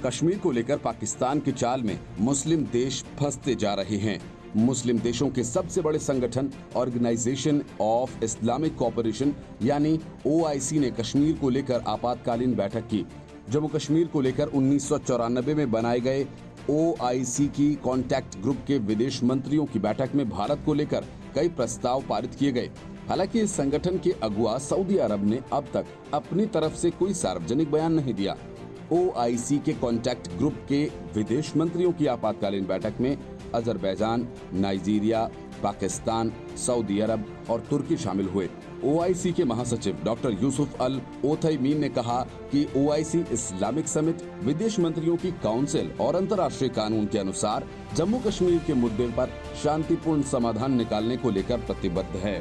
कश्मीर को लेकर पाकिस्तान की चाल में मुस्लिम देश फंसते जा रहे हैं। मुस्लिम देशों के सबसे बड़े संगठन ऑर्गेनाइजेशन ऑफ इस्लामिक कोऑपरेशन यानी OIC ने कश्मीर को लेकर आपातकालीन बैठक की। जम्मू कश्मीर को लेकर 1994 में बनाए गए OIC की कॉन्टैक्ट ग्रुप के विदेश मंत्रियों की बैठक में भारत को लेकर कई प्रस्ताव पारित किए गए। हालांकि इस संगठन के अगुवा सऊदी अरब ने अब तक अपनी तरफ से कोई सार्वजनिक बयान नहीं दिया। OIC के कॉन्टैक्ट ग्रुप के विदेश मंत्रियों की आपातकालीन बैठक में अजरबैजान, नाइजीरिया, पाकिस्तान, सऊदी अरब और तुर्की शामिल हुए। OIC के महासचिव डॉक्टर यूसुफ अल ओथैमीन ने कहा कि OIC इस्लामिक समिट विदेश मंत्रियों की काउंसिल और अंतर्राष्ट्रीय कानून के अनुसार जम्मू कश्मीर के मुद्दे पर शांतिपूर्ण समाधान निकालने को लेकर प्रतिबद्ध है।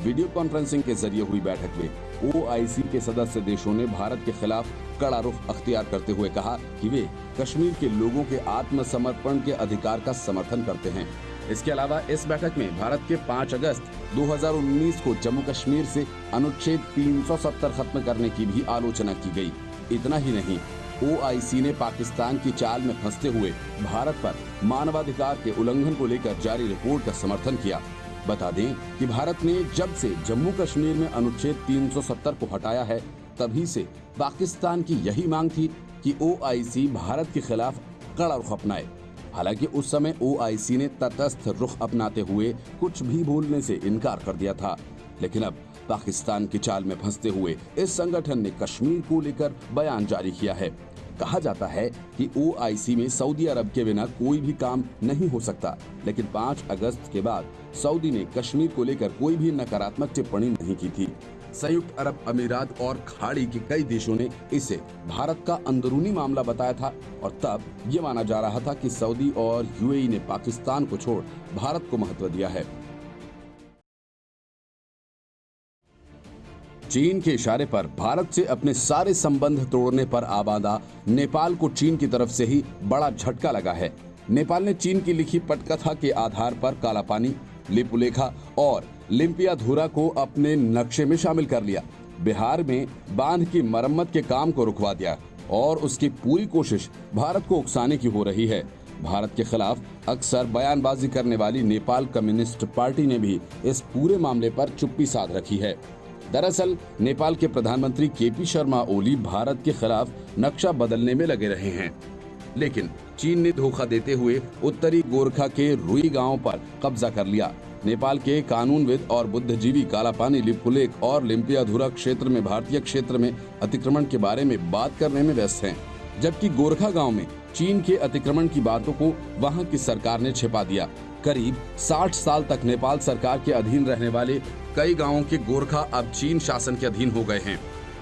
वीडियो कॉन्फ्रेंसिंग के जरिए हुई बैठक में OIC के सदस्य देशों ने भारत के खिलाफ कड़ा रुख अख्तियार करते हुए कहा कि वे कश्मीर के लोगों के आत्मसमर्पण के अधिकार का समर्थन करते हैं। इसके अलावा इस बैठक में भारत के 5 अगस्त 2019 को जम्मू कश्मीर से अनुच्छेद 370 खत्म करने की भी आलोचना की गई। इतना ही नहीं, OIC ने पाकिस्तान की चाल में फंसते हुए भारत पर मानवाधिकार के उल्लंघन को लेकर जारी रिपोर्ट का समर्थन किया। बता दें कि भारत ने जब से जम्मू कश्मीर में अनुच्छेद 370 को हटाया है, तभी से पाकिस्तान की यही मांग थी कि OIC भारत के खिलाफ कड़ा रुख अपनाए। हालांकि उस समय OIC ने तटस्थ रुख अपनाते हुए कुछ भी बोलने से इनकार कर दिया था, लेकिन अब पाकिस्तान की चाल में फंसते हुए इस संगठन ने कश्मीर को लेकर बयान जारी किया है। कहा जाता है कि OIC में सऊदी अरब के बिना कोई भी काम नहीं हो सकता, लेकिन 5 अगस्त के बाद सऊदी ने कश्मीर को लेकर कोई भी नकारात्मक टिप्पणी नहीं की थी। संयुक्त अरब अमीरात और खाड़ी के कई देशों ने इसे भारत का अंदरूनी मामला बताया था और तब ये माना जा रहा था कि सऊदी और UAE ने पाकिस्तान को छोड़ भारत को महत्व दिया है। चीन के इशारे पर भारत से अपने सारे संबंध तोड़ने पर आबादा नेपाल को चीन की तरफ से ही बड़ा झटका लगा है। नेपाल ने चीन की लिखी पटकथा के आधार पर कालापानी, लिपुलेखा और लिम्पियाधुरा को अपने नक्शे में शामिल कर लिया। बिहार में बांध की मरम्मत के काम को रुकवा दिया और उसकी पूरी कोशिश भारत को उकसाने की हो रही है। भारत के खिलाफ अक्सर बयानबाजी करने वाली नेपाल कम्युनिस्ट पार्टी ने भी इस पूरे मामले पर चुप्पी साध रखी है। दरअसल नेपाल के प्रधानमंत्री KP शर्मा ओली भारत के खिलाफ नक्शा बदलने में लगे रहे हैं, लेकिन चीन ने धोखा देते हुए उत्तरी गोरखा के रुई गांव पर कब्जा कर लिया। नेपाल के कानूनविद और बुद्धिजीवी कालापानी, लिपुलेख और लिम्पियाधुरा क्षेत्र में भारतीय क्षेत्र में अतिक्रमण के बारे में बात करने में व्यस्त हैं, जबकि गोरखा गांव में चीन के अतिक्रमण की बातों को वहां की सरकार ने छिपा दिया। करीब 60 साल तक नेपाल सरकार के अधीन रहने वाले कई गांवों के गोरखा अब चीन शासन के अधीन हो गए हैं।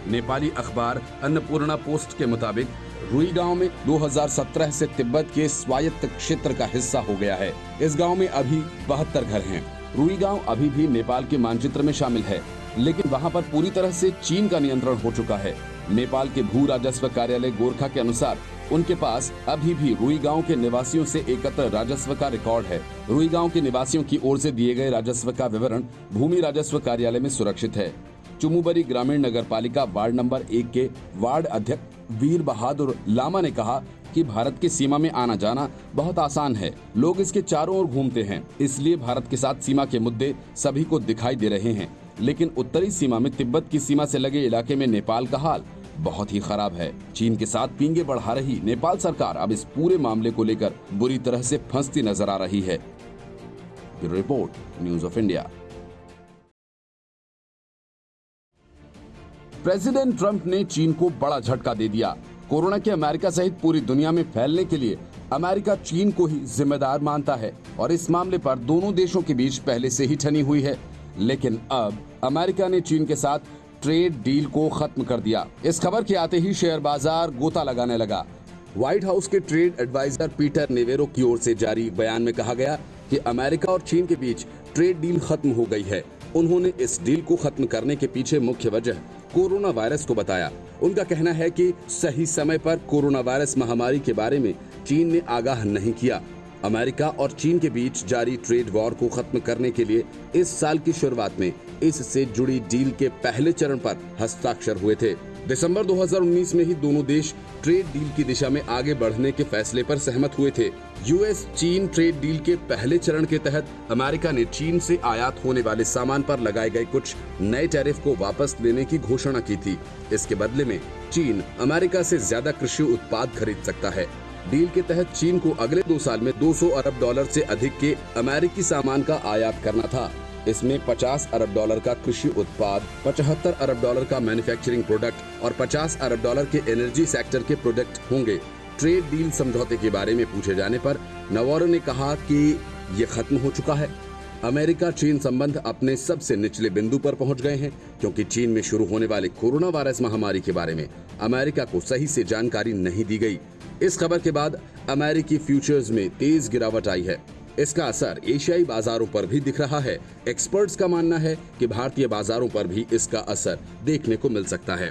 नेपाली अखबार अन्नपूर्णा पोस्ट के मुताबिक रुई गांव में 2017 से तिब्बत के स्वायत्त क्षेत्र का हिस्सा हो गया है। इस गांव में अभी 72 घर हैं। रुई गांव अभी भी नेपाल के मानचित्र में शामिल है, लेकिन वहां पर पूरी तरह से चीन का नियंत्रण हो चुका है। नेपाल के भू राजस्व कार्यालय गोरखा के अनुसार उनके पास अभी भी रुई गांव के निवासियों से एकत्र राजस्व का रिकॉर्ड है। रुई गांव के निवासियों की ओर से दिए गए राजस्व का विवरण भूमि राजस्व कार्यालय में सुरक्षित है। चुमुबरी ग्रामीण नगर पालिका वार्ड नंबर 1 के वार्ड अध्यक्ष वीर बहादुर लामा ने कहा कि भारत की सीमा में आना जाना बहुत आसान है। लोग इसके चारों ओर घूमते हैं, इसलिए भारत के साथ सीमा के मुद्दे सभी को दिखाई दे रहे हैं, लेकिन उत्तरी सीमा में तिब्बत की सीमा से लगे इलाके में नेपाल का हाल बहुत ही खराब है। चीन के साथ पींगे बढ़ा रही नेपाल सरकार अब इस पूरे मामले को लेकर बुरी तरह से फंसती नजर आ रही है। Bureau report, news of India. President Trump ने चीन को बड़ा झटका दे दिया। कोरोना के अमेरिका सहित पूरी दुनिया में फैलने के लिए अमेरिका चीन को ही जिम्मेदार मानता है और इस मामले पर दोनों देशों के बीच पहले से ही ठनी हुई है। लेकिन अब अमेरिका ने चीन के साथ ट्रेड डील को खत्म कर दिया। इस खबर के आते ही शेयर बाजार गोता लगाने लगा। व्हाइट हाउस के ट्रेड एडवाइजर पीटर नेवेरो की ओर से जारी बयान में कहा गया कि अमेरिका और चीन के बीच ट्रेड डील खत्म हो गई है। उन्होंने इस डील को खत्म करने के पीछे मुख्य वजह कोरोना वायरस को बताया। उनका कहना है कि सही समय पर कोरोना वायरस महामारी के बारे में चीन ने आगाह नहीं किया। अमेरिका और चीन के बीच जारी ट्रेड वॉर को खत्म करने के लिए इस साल की शुरुआत में इससे जुड़ी डील के पहले चरण पर हस्ताक्षर हुए थे। दिसंबर 2019 में ही दोनों देश ट्रेड डील की दिशा में आगे बढ़ने के फैसले पर सहमत हुए थे। यूएस चीन ट्रेड डील के पहले चरण के तहत अमेरिका ने चीन से आयात होने वाले सामान पर लगाए गए कुछ नए टैरिफ को वापस लेने की घोषणा की थी। इसके बदले में चीन अमेरिका से ज्यादा कृषि उत्पाद खरीद सकता है। डील के तहत चीन को अगले 2 साल में $200 अरब से अधिक के अमेरिकी सामान का आयात करना था। इसमें $50 अरब का कृषि उत्पाद, $75 अरब का मैन्युफैक्चरिंग प्रोडक्ट और $50 अरब के एनर्जी सेक्टर के प्रोडक्ट होंगे। ट्रेड डील समझौते के बारे में पूछे जाने पर नावारो ने कहा कि ये खत्म हो चुका है। अमेरिका चीन संबंध अपने सबसे निचले बिंदु पर पहुंच गए हैं, क्योंकि चीन में शुरू होने वाले कोरोना वायरस महामारी के बारे में अमेरिका को सही से जानकारी नहीं दी गई। इस खबर के बाद अमेरिकी फ्यूचर्स में तेज गिरावट आई है। इसका असर एशियाई बाजारों पर भी दिख रहा है। एक्सपर्ट्स का मानना है कि भारतीय बाजारों पर भी इसका असर देखने को मिल सकता है।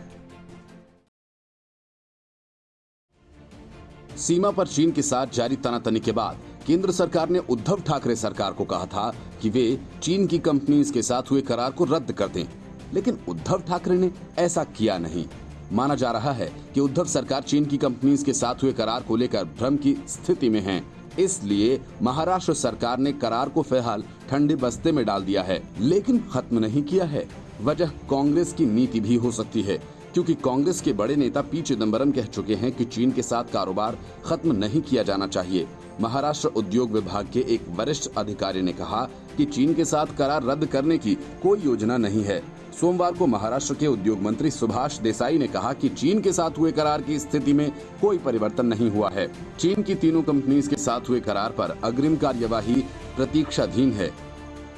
सीमा पर चीन के साथ जारी तनातनी के बाद केंद्र सरकार ने उद्धव ठाकरे सरकार को कहा था कि वे चीन की कंपनीज के साथ हुए करार को रद्द कर दें, लेकिन उद्धव ठाकरे ने ऐसा किया नहीं। माना जा रहा है कि उद्धव सरकार चीन की कंपनीज के साथ हुए करार को लेकर भ्रम की स्थिति में है। इसलिए महाराष्ट्र सरकार ने करार को फिलहाल ठंडे बस्ते में डाल दिया है, लेकिन खत्म नहीं किया है। वजह कांग्रेस की नीति भी हो सकती है, क्योंकि कांग्रेस के बड़े नेता पी चिदंबरम कह चुके हैं कि चीन के साथ कारोबार खत्म नहीं किया जाना चाहिए। महाराष्ट्र उद्योग विभाग के एक वरिष्ठ अधिकारी ने कहा कि चीन के साथ करार रद्द करने की कोई योजना नहीं है। सोमवार को महाराष्ट्र के उद्योग मंत्री सुभाष देसाई ने कहा कि चीन के साथ हुए करार की स्थिति में कोई परिवर्तन नहीं हुआ है। चीन की तीनों कंपनीज के साथ हुए करार पर अग्रिम कार्यवाही प्रतीक्षाधीन है।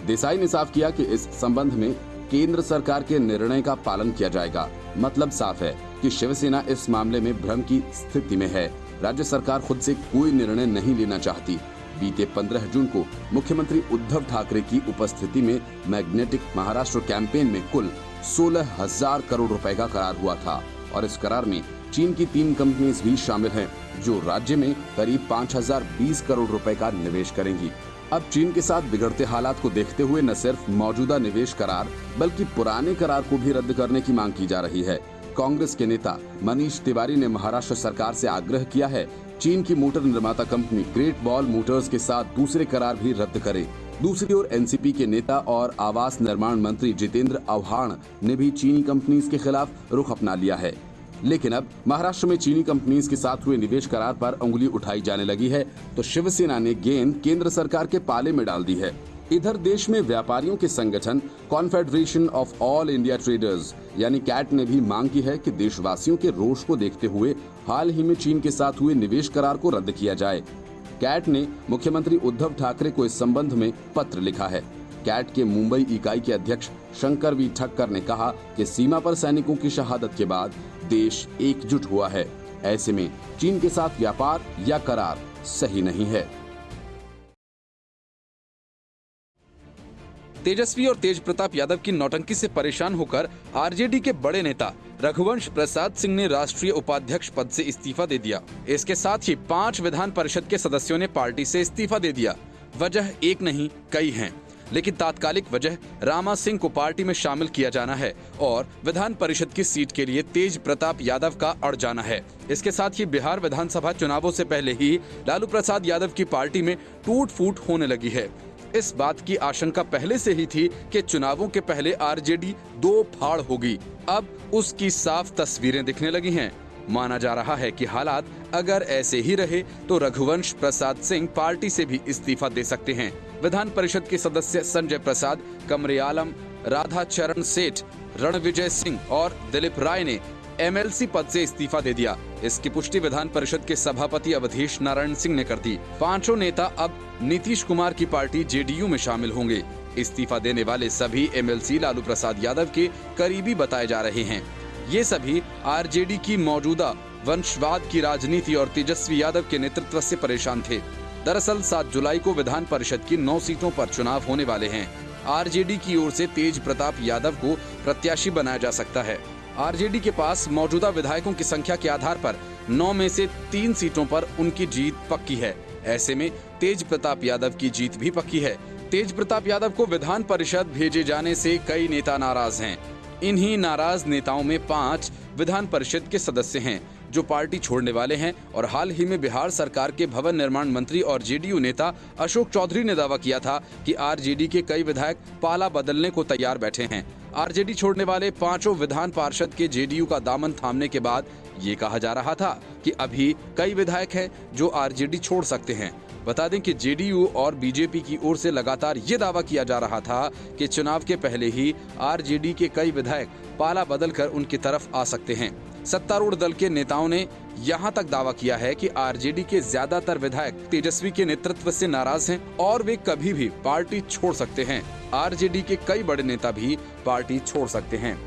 देसाई ने साफ किया कि इस संबंध में केंद्र सरकार के निर्णय का पालन किया जाएगा। मतलब साफ है कि शिवसेना इस मामले में भ्रम की स्थिति में है। राज्य सरकार खुद से कोई निर्णय नहीं लेना चाहती। बीते 15 जून को मुख्यमंत्री उद्धव ठाकरे की उपस्थिति में मैग्नेटिक महाराष्ट्र कैंपेन में कुल 16,000 करोड़ रुपए का करार हुआ था और इस करार में चीन की 3 कंपनीज भी शामिल हैं, जो राज्य में करीब 5,020 करोड़ रुपए का निवेश करेंगी। अब चीन के साथ बिगड़ते हालात को देखते हुए न सिर्फ मौजूदा निवेश करार बल्कि पुराने करार को भी रद्द करने की मांग की जा रही है। कांग्रेस के नेता मनीष तिवारी ने महाराष्ट्र सरकार से आग्रह किया है चीन की मोटर निर्माता कंपनी ग्रेट वॉल मोटर्स के साथ दूसरे करार भी रद्द करे। दूसरी ओर एनसीपी के नेता और आवास निर्माण मंत्री जितेंद्र आव्हाण ने भी चीनी कंपनीज के खिलाफ रुख अपना लिया है। लेकिन अब महाराष्ट्र में चीनी कंपनीज के साथ हुए निवेश करार पर उंगली उठाई जाने लगी है, तो शिवसेना ने गेंद केंद्र सरकार के पाले में डाल दी है। इधर देश में व्यापारियों के संगठन confederation of all India traders यानी कैट ने भी मांग की है कि देशवासियों के रोष को देखते हुए हाल ही में चीन के साथ हुए निवेश करार को रद्द किया जाए। कैट ने मुख्यमंत्री उद्धव ठाकरे को इस संबंध में पत्र लिखा है। कैट के मुंबई इकाई के अध्यक्ष शंकर वी ठक्कर ने कहा कि सीमा पर सैनिकों की शहादत के बाद देश एकजुट हुआ है। ऐसे में चीन के साथ व्यापार या करार सही नहीं है। तेजस्वी और तेज प्रताप यादव की नौटंकी से परेशान होकर आरजेडी के बड़े नेता रघुवंश प्रसाद सिंह ने राष्ट्रीय उपाध्यक्ष पद से इस्तीफा दे दिया। इसके साथ ही 5 विधान परिषद के सदस्यों ने पार्टी से इस्तीफा दे दिया। वजह एक नहीं कई हैं, लेकिन तात्कालिक वजह रामा सिंह को पार्टी में शामिल किया जाना है और विधान परिषद की सीट के लिए तेज प्रताप यादव का अड़ जाना है। इसके साथ ही बिहार विधानसभा चुनावों से पहले ही लालू प्रसाद यादव की पार्टी में टूट फूट होने लगी है। इस बात की आशंका पहले से ही थी कि चुनावों के पहले आरजेडी 2 फाड़ होगी। अब उसकी साफ तस्वीरें दिखने लगी हैं। माना जा रहा है कि हालात अगर ऐसे ही रहे तो रघुवंश प्रसाद सिंह पार्टी से भी इस्तीफा दे सकते हैं। विधान परिषद के सदस्य संजय प्रसाद, कमरियालम, राधा चरण सेठ, रणविजय सिंह और दिलीप राय ने एमएलसी पद से इस्तीफा दे दिया। इसकी पुष्टि विधान परिषद के सभापति अवधेश नारायण सिंह ने कर दी। 5 नेता अब नीतीश कुमार की पार्टी जेडीयू में शामिल होंगे। इस्तीफा देने वाले सभी एमएलसी लालू प्रसाद यादव के करीबी बताए जा रहे हैं। ये सभी आरजेडी की मौजूदा वंशवाद की राजनीति और तेजस्वी यादव के नेतृत्व से परेशान थे। दरअसल 7 जुलाई को विधान परिषद की 9 सीटों पर चुनाव होने वाले हैं। आरजेडी की ओर से तेज प्रताप यादव को प्रत्याशी बनाया जा सकता है। आरजेडी के पास मौजूदा विधायकों की संख्या के आधार पर 9 में से 3 सीटों पर उनकी जीत पक्की है। ऐसे में तेज प्रताप यादव की जीत भी पक्की है। तेज प्रताप यादव को विधान परिषद भेजे जाने से कई नेता नाराज हैं। इन्हीं नाराज नेताओं में 5 विधान परिषद के सदस्य हैं जो पार्टी छोड़ने वाले हैं और हाल ही में बिहार सरकार के भवन निर्माण मंत्री और जेडीयू नेता अशोक चौधरी ने दावा किया था कि आरजेडी के कई विधायक पाला बदलने को तैयार बैठे हैं। आरजेडी छोड़ने वाले 5 विधान पार्षद के जेडीयू का दामन थामने के बाद ये कहा जा रहा था कि अभी कई विधायक हैं जो आरजेडी छोड़ सकते हैं। बता दें कि जेडीयू और बीजेपी की ओर से लगातार ये दावा किया जा रहा था कि चुनाव के पहले ही आरजेडी के कई विधायक पाला बदलकर उनकी तरफ आ सकते हैं। सत्तारूढ़ दल के नेताओं ने यहां तक दावा किया है कि आरजेडी के ज्यादातर विधायक तेजस्वी के नेतृत्व से नाराज हैं और वे कभी भी पार्टी छोड़ सकते हैं। आरजेडी के कई बड़े नेता भी पार्टी छोड़ सकते हैं।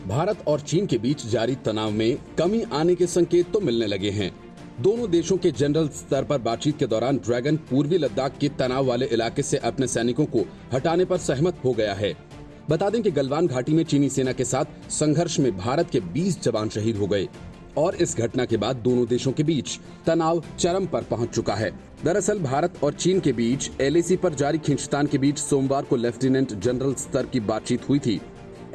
भारत और चीन के बीच जारी तनाव में कमी आने के संकेत तो मिलने लगे हैं। दोनों देशों के जनरल स्तर पर बातचीत के दौरान ड्रैगन पूर्वी लद्दाख के तनाव वाले इलाके से अपने सैनिकों को हटाने पर सहमत हो गया है। बता दें कि गलवान घाटी में चीनी सेना के साथ संघर्ष में भारत के 20 जवान शहीद हो गए और इस घटना के बाद दोनों देशों के बीच तनाव चरम पर पहुंच चुका है। दरअसल भारत और चीन के बीच एलएसी पर जारी खींचतान के बीच सोमवार को लेफ्टिनेंट जनरल स्तर की बातचीत हुई थी।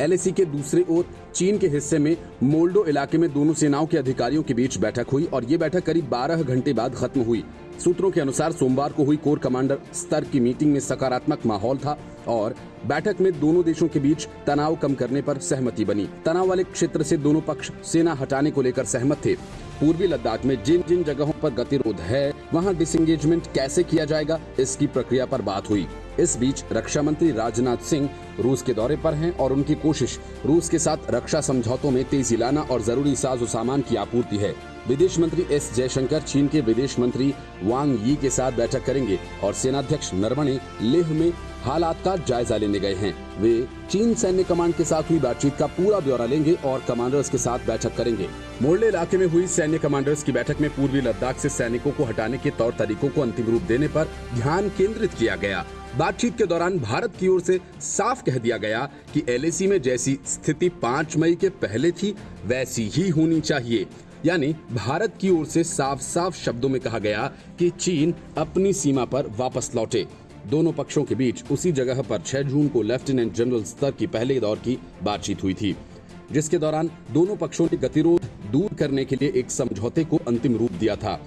एलएसी के दूसरी ओर चीन के हिस्से में मोल्डो इलाके में दोनों सेनाओं के अधिकारियों के बीच बैठक हुई और ये बैठक करीब 12 घंटे बाद खत्म हुई। सूत्रों के अनुसार सोमवार को हुई कोर कमांडर स्तर की मीटिंग में सकारात्मक माहौल था और बैठक में दोनों देशों के बीच तनाव कम करने पर सहमति बनी। तनाव वाले क्षेत्र से दोनों पक्ष सेना हटाने को लेकर सहमत थे। पूर्वी लद्दाख में जिन जिन जगहों पर गतिरोध है वहां डिसएंगेजमेंट कैसे किया जाएगा, इसकी प्रक्रिया पर बात हुई। इस बीच रक्षा मंत्री राजनाथ सिंह रूस के दौरे पर हैं और उनकी कोशिश रूस के साथ रक्षा समझौतों में तेजी लाना और जरूरी साजो सामान की आपूर्ति है। विदेश मंत्री एस जयशंकर चीन के विदेश मंत्री वांग यी के साथ बैठक करेंगे और सेनाध्यक्ष नरवणे लेह में हालात का जायजा लेने गए हैं। वे चीन सैन्य कमांड के साथ हुई बातचीत का पूरा ब्यौरा लेंगे और कमांडर्स के साथ बैठक करेंगे। मोल्डे इलाके में हुई सैन्य कमांडर्स की बैठक में पूर्वी लद्दाख से सैनिकों को हटाने के तौर तरीकों को अंतिम रूप देने पर ध्यान केंद्रित किया गया। बातचीत के दौरान भारत की ओर से साफ कह दिया गया कि एलएसी में जैसी स्थिति 5 मई के पहले थी वैसी ही होनी चाहिए। यानी भारत की ओर से साफ साफ शब्दों में कहा गया कि चीन अपनी सीमा पर वापस लौटे। दोनों पक्षों के बीच उसी जगह पर 6 जून को लेफ्टिनेंट जनरल स्तर की पहले दौर की बातचीत हुई थी, जिसके दौरान दोनों पक्षों ने गतिरोध दूर करने के लिए एक समझौते को अंतिम रूप दिया था।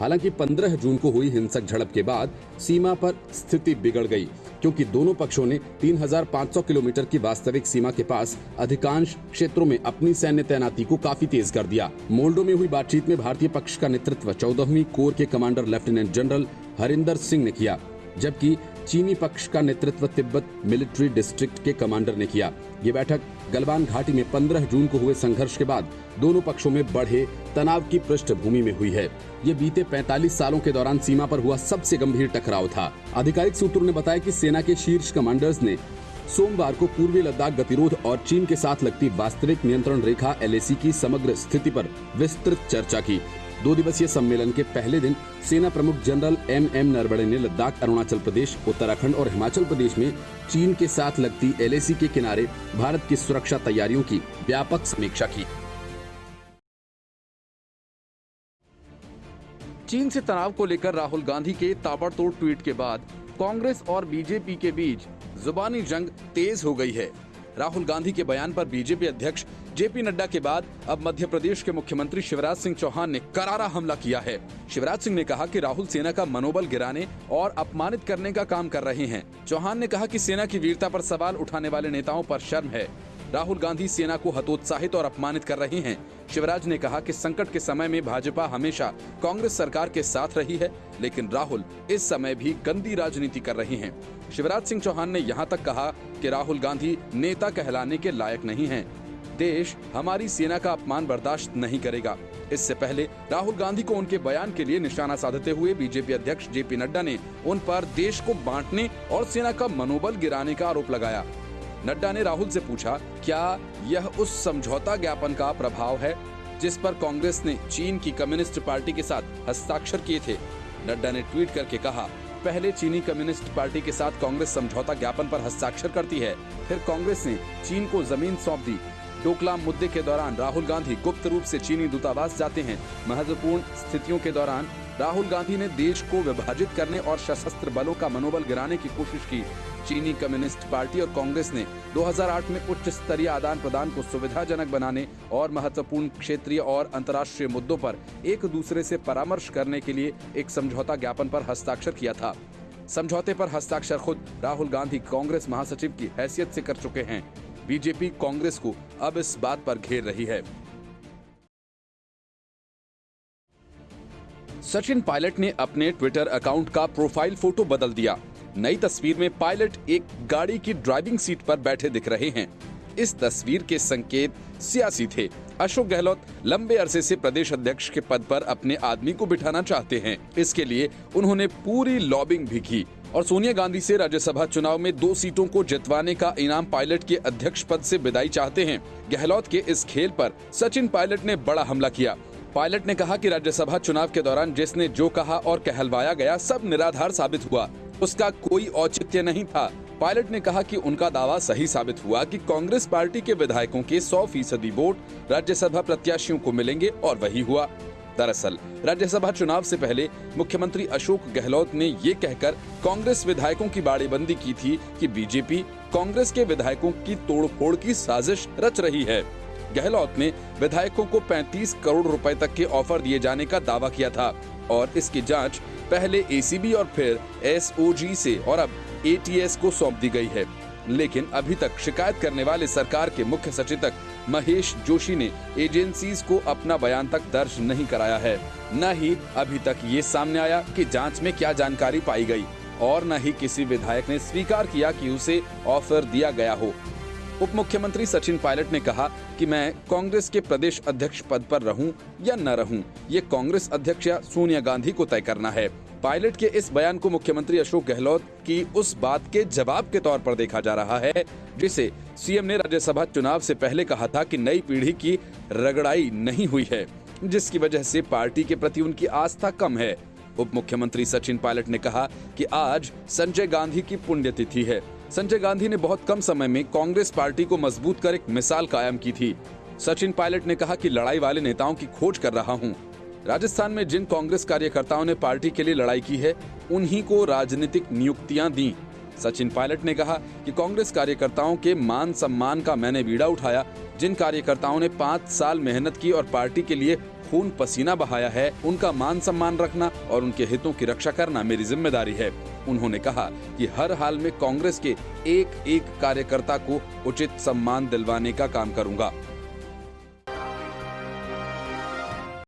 हालांकि 15 जून को हुई हिंसक झड़प के बाद सीमा पर स्थिति बिगड़ गई, क्योंकि दोनों पक्षों ने 3500 किलोमीटर की वास्तविक सीमा के पास अधिकांश क्षेत्रों में अपनी सैन्य तैनाती को काफी तेज कर दिया। मोल्डो में हुई बातचीत में भारतीय पक्ष का नेतृत्व 14वीं कोर के commander lieutenant general Harinder Singh ने किया, जबकि चीनी पक्ष का नेतृत्व तिब्बत मिलिट्री डिस्ट्रिक्ट के कमांडर ने किया। ये बैठक गलवान घाटी में 15 जून को हुए संघर्ष के बाद दोनों पक्षों में बढ़े तनाव की पृष्ठभूमि में हुई है। ये बीते 45 सालों के दौरान सीमा पर हुआ सबसे गंभीर टकराव था। आधिकारिक सूत्रों ने बताया कि सेना के शीर्ष कमांडर्स ने सोमवार को पूर्वी लद्दाख गतिरोध और चीन के साथ लगती वास्तविक नियंत्रण रेखा एलएसी की समग्र स्थिति पर विस्तृत चर्चा की। 2 दिवसीय सम्मेलन के पहले दिन सेना प्रमुख जनरल एम नरवणे ने लद्दाख, अरुणाचल प्रदेश, उत्तराखंड और हिमाचल प्रदेश में चीन के साथ लगती एलएसी के किनारे भारत की सुरक्षा तैयारियों की व्यापक समीक्षा की। चीन से तनाव को लेकर राहुल गांधी के ताबड़तोड़ ट्वीट के बाद कांग्रेस और बीजेपी के बीच जुबानी जंग तेज हो गई है। राहुल गांधी के बयान पर बीजेपी अध्यक्ष जेपी नड्डा के बाद अब मध्य प्रदेश के मुख्यमंत्री शिवराज सिंह चौहान ने करारा हमला किया है। शिवराज सिंह ने कहा कि राहुल सेना का मनोबल गिराने और अपमानित करने का काम कर रहे हैं। चौहान ने कहा कि सेना की वीरता पर सवाल उठाने वाले नेताओं पर शर्म है। राहुल गांधी सेना को हतोत्साहित और अपमानित कर रहे हैं। शिवराज ने कहा कि संकट के समय में भाजपा हमेशा कांग्रेस सरकार के साथ रही है, लेकिन राहुल इस समय भी गंदी राजनीति कर रहे हैं। शिवराज सिंह चौहान ने यहां तक कहा कि राहुल गांधी नेता कहलाने के लायक नहीं हैं। देश हमारी सेना का अपमान बर्दाश्त नहीं करेगा। इससे पहले राहुल गांधी को उनके बयान के लिए निशाना साधते हुए बीजेपी अध्यक्ष जेपी नड्डा ने उन पर देश को बांटने और सेना का मनोबल गिराने का आरोप लगाया। नड्डा ने राहुल से पूछा, क्या यह उस समझौता ज्ञापन का प्रभाव है जिस पर कांग्रेस ने चीन की कम्युनिस्ट पार्टी के साथ हस्ताक्षर किए थे? नड्डा ने ट्वीट करके कहा, पहले चीनी कम्युनिस्ट पार्टी के साथ कांग्रेस समझौता ज्ञापन पर हस्ताक्षर करती है, फिर कांग्रेस ने चीन को जमीन सौंप दी। डोकलाम मुद्दे के दौरान राहुल गांधी गुप्त रूप से चीनी दूतावास जाते हैं। महत्वपूर्ण स्थितियों के दौरान राहुल गांधी ने देश को विभाजित करने और सशस्त्र बलों का मनोबल गिराने की कोशिश की। चीनी कम्युनिस्ट पार्टी और कांग्रेस ने 2008 में उच्च स्तरीय आदान प्रदान को सुविधाजनक बनाने और महत्वपूर्ण क्षेत्रीय और अंतर्राष्ट्रीय मुद्दों पर एक दूसरे से परामर्श करने के लिए एक समझौता ज्ञापन पर हस्ताक्षर किया था। समझौते पर हस्ताक्षर खुद राहुल गांधी कांग्रेस महासचिव की हैसियत से कर चुके हैं। बीजेपी कांग्रेस को अब इस बात पर घेर रही है। सचिन पायलट ने अपने ट्विटर अकाउंट का प्रोफाइल फोटो बदल दिया। नई तस्वीर में पायलट एक गाड़ी की ड्राइविंग सीट पर बैठे दिख रहे हैं। इस तस्वीर के संकेत सियासी थे। अशोक गहलोत लंबे अरसे से प्रदेश अध्यक्ष के पद पर अपने आदमी को बिठाना चाहते हैं। इसके लिए उन्होंने पूरी लॉबिंग भी की और सोनिया गांधी से राज्यसभा चुनाव में 2 सीटों को जितवाने का इनाम पायलट के अध्यक्ष पद से विदाई चाहते हैं। गहलोत के इस खेल पर सचिन पायलट ने बड़ा हमला किया। पायलट ने कहा कि राज्यसभा चुनाव के दौरान जिसने जो कहा और कहलवाया गया सब निराधार साबित हुआ, उसका कोई औचित्य नहीं था। पायलट ने कहा कि उनका दावा सही साबित हुआ कि कांग्रेस पार्टी के विधायकों के 100% वोट राज्यसभा प्रत्याशियों को मिलेंगे और वही हुआ। दरअसल राज्यसभा चुनाव से पहले मुख्यमंत्री अशोक गहलोत ने ये कहकर कांग्रेस विधायकों की बाड़ेबंदी की थी कि बीजेपी कांग्रेस के विधायकों की तोड़फोड़ की साजिश रच रही है। गहलोत ने विधायकों को 35 करोड़ रुपए तक के ऑफर दिए जाने का दावा किया था और इसकी जांच पहले एसीबी और फिर एसओजी से और अब एटीएस को सौंप दी गई है। लेकिन अभी तक शिकायत करने वाले सरकार के मुख्य सचेतक महेश जोशी ने एजेंसीज को अपना बयान तक दर्ज नहीं कराया है। न ही अभी तक ये सामने आया कि जांच में क्या जानकारी पाई गई और न ही किसी विधायक ने स्वीकार किया कि उसे ऑफर दिया गया हो। उप मुख्यमंत्री सचिन पायलट ने कहा कि मैं कांग्रेस के प्रदेश अध्यक्ष पद पर रहूं या न रहूं, ये कांग्रेस अध्यक्ष या सोनिया गांधी को तय करना है। पायलट के इस बयान को मुख्यमंत्री अशोक गहलोत की उस बात के जवाब के तौर पर देखा जा रहा है जिसे सीएम ने राज्यसभा चुनाव से पहले कहा था कि नई पीढ़ी की रगड़ाई नहीं हुई है, जिसकी वजह से पार्टी के प्रति उनकी आस्था कम है। उप मुख्यमंत्री सचिन पायलट ने कहा कि आज संजय गांधी की पुण्यतिथि है। संजय गांधी ने बहुत कम समय में कांग्रेस पार्टी को मजबूत कर एक मिसाल कायम की थी। सचिन पायलट ने कहा कि लड़ाई वाले नेताओं की खोज कर रहा हूं। राजस्थान में जिन कांग्रेस कार्यकर्ताओं ने पार्टी के लिए लड़ाई की है उन्हीं को राजनीतिक नियुक्तियां दी। सचिन पायलट ने कहा कि कांग्रेस कार्यकर्ताओं के मान सम्मान का मैंने बीड़ा उठाया। जिन कार्यकर्ताओं ने 5 साल मेहनत की और पार्टी के लिए खून पसीना बहाया है, उनका मान सम्मान रखना और उनके हितों की रक्षा करना मेरी जिम्मेदारी है। उन्होंने कहा कि हर हाल में कांग्रेस के एक एक कार्यकर्ता को उचित सम्मान दिलवाने का काम करूंगा।